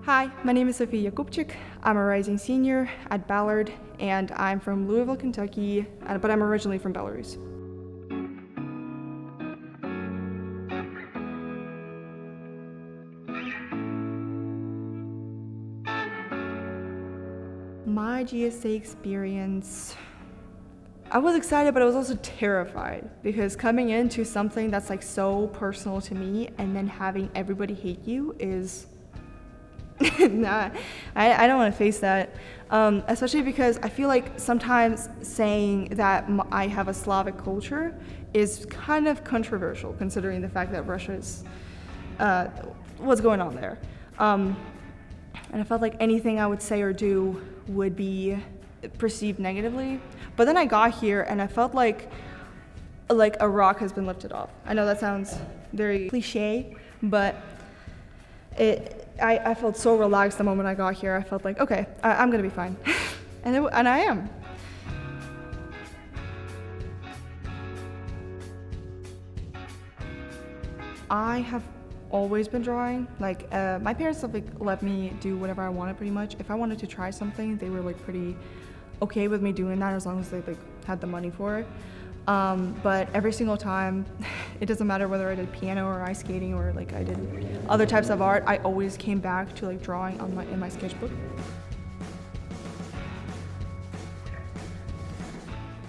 Hi, my name is Sofiya Yakubchik. I'm a rising senior at Ballard, and I'm from Louisville, Kentucky, but I'm originally from Belarus. My GSA experience, I was excited, but I was also terrified because coming into something that's like so personal to me and then having everybody hate you is nah, I don't want to face that, especially because I feel like sometimes saying that I have a Slavic culture is kind of controversial considering the fact that Russia's what's going on there. And I felt like anything I would say or do would be perceived negatively. But then I got here and I felt like a rock has been lifted off. I know that sounds very cliche, but I felt so relaxed the moment I got here. I felt like, okay, I'm gonna be fine. and I am. I have always been drawing. Like, my parents have let me do whatever I wanted pretty much. If I wanted to try something, they were pretty okay with me doing that as long as they had the money for it. But every single time, it doesn't matter whether I did piano or ice skating or I did other types of art, I always came back to drawing in my sketchbook.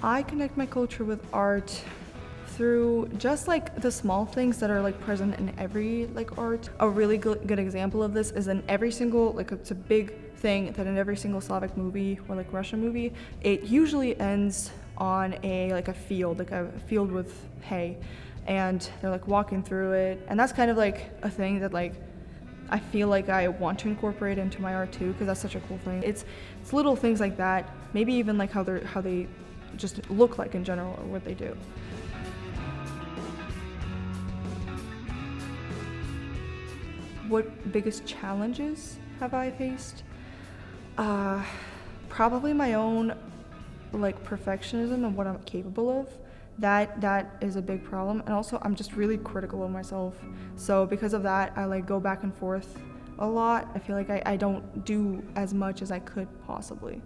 I connect my culture with art through just the small things that are present in every art. A really good example of this is in every single it's a big thing that in every single Slavic movie or Russian movie, it usually ends on a field with hay, and they're walking through it, and that's kind of a thing that I feel like I want to incorporate into my art too, because that's such a cool thing. It's little things like that, maybe even how they just look in general or what they do. What biggest challenges have I faced? Probably my own perfectionism and what I'm capable of. That is a big problem, and also I'm just really critical of myself. So because of that, I go back and forth a lot. I feel like I don't do as much as I could possibly.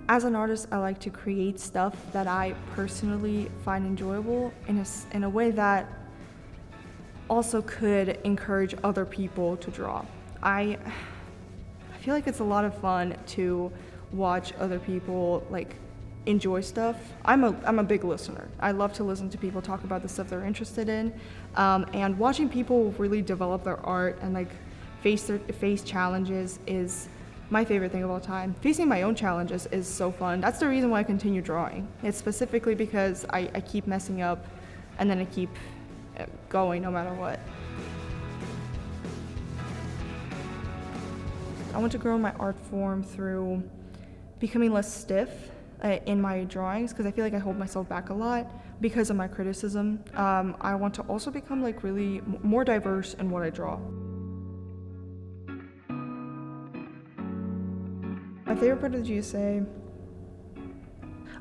As an artist, I like to create stuff that I personally find enjoyable in a way that also could encourage other people to draw. I feel like it's a lot of fun to watch other people enjoy stuff. I'm a big listener. I love to listen to people talk about the stuff they're interested in, and watching people really develop their art and face challenges is my favorite thing of all time. Facing my own challenges is so fun. That's the reason why I continue drawing. It's specifically because I keep messing up, and then I keep going no matter what. I want to grow my art form through becoming less stiff in my drawings, because I feel like I hold myself back a lot because of my criticism. I want to also become really more diverse in what I draw. My favorite part of the GSA,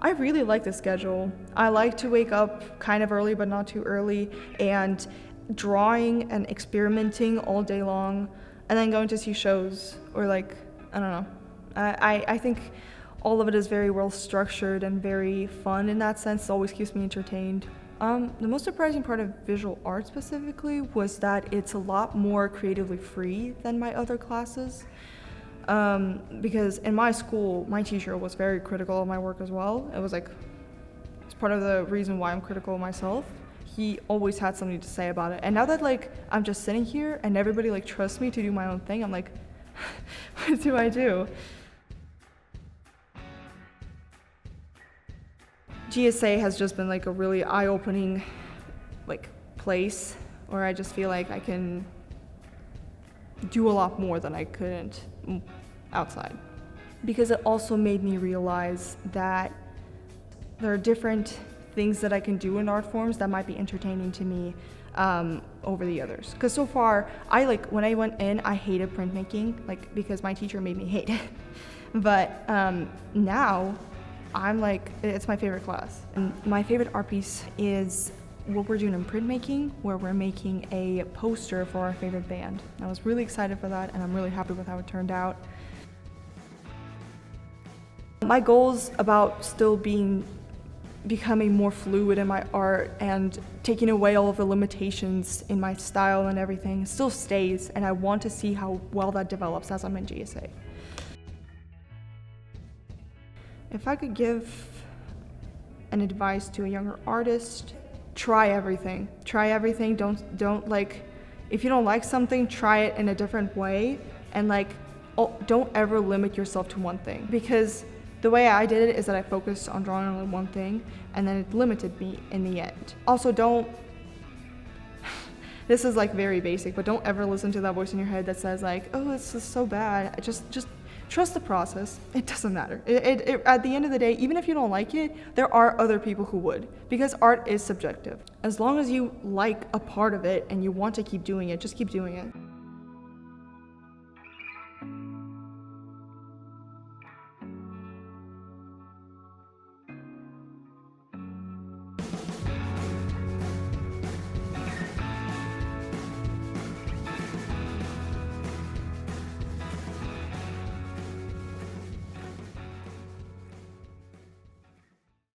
I really like the schedule. I like to wake up kind of early, but not too early, and drawing and experimenting all day long, and then going to see shows, or I don't know. I think all of it is very well structured and very fun in that sense. It always keeps me entertained. The most surprising part of visual art specifically was that it's a lot more creatively free than my other classes. Because in my school, my teacher was very critical of my work as well. It's part of the reason why I'm critical of myself. He always had something to say about it. And now that I'm just sitting here and everybody trusts me to do my own thing, I'm what do I do? GSA has just been a really eye-opening place where I just feel like I can do a lot more than I couldn't outside. Because it also made me realize that there are different things that I can do in art forms that might be entertaining to me over the others. Because so far, when I went in, I hated printmaking, because my teacher made me hate it. But now, I'm it's my favorite class. And my favorite art piece is what we're doing in printmaking, where we're making a poster for our favorite band. I was really excited for that, and I'm really happy with how it turned out. My goals about still becoming more fluid in my art and taking away all of the limitations in my style and everything still stays, and I want to see how well that develops as I'm in GSA. If I could give an advice to a younger artist, try everything. Try everything. Don't like, if you don't like something, try it in a different way, and don't ever limit yourself to one thing, because the way I did it is that I focused on drawing only one thing, and then it limited me in the end. Also, this is very basic, but don't ever listen to that voice in your head that says oh, this is so bad. Just trust the process. It doesn't matter. At the end of the day, even if you don't like it, there are other people who would, because art is subjective. As long as you like a part of it and you want to keep doing it, just keep doing it.